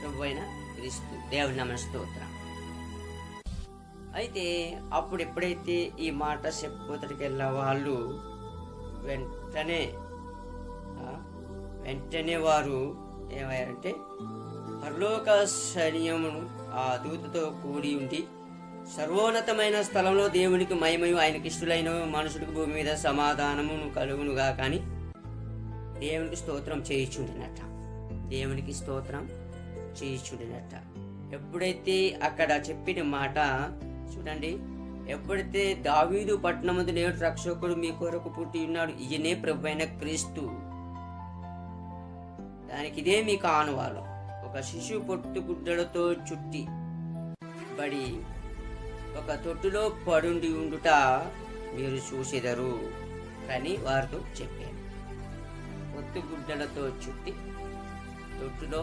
ప్రభు అయిన క్రీస్తు. దేవుని నామ స్తోత్రం. అయితే అప్పుడు ఎప్పుడైతే ఈ మాట చెప్పుకోతడికి వెళ్ళిన వాళ్ళు వెంటనే వారు ఏమయ్యారంటే పరలోక సైన్యమును ఆ దూతతో కూడి ఉండి సర్వోన్నతమైన స్థలంలో దేవునికి మహిమయు ఆయనకి ఇష్టలైన మనుషుడికి భూమి మీద సమాధానమును కలుగునుగా కానీ దేవునికి స్తోత్రం చేయిచుండినట్ట. దేవునికి స్తోత్రం చేయిచుండినట్ట. ఎప్పుడైతే అక్కడ చెప్పిన మాట చూడండి, ఎప్పుడైతే దావీదు పట్టణమందు నేడు రక్షకుడు మీ కొరకు పుట్టి ఉన్నాడు, ఈయనే ప్రభు అయిన క్రీస్తు, దానికి ఇదే మీకు ఆనవాలు. ఒక శిశువు పొట్టుగుడ్డలతో చుట్టి బడి ఒక తొట్టులో పడుండి ఉండుట మీరు చూసెదరు అని వారితో చెప్పాను. పొట్టుగుడ్డలతో చుట్టి తొట్టులో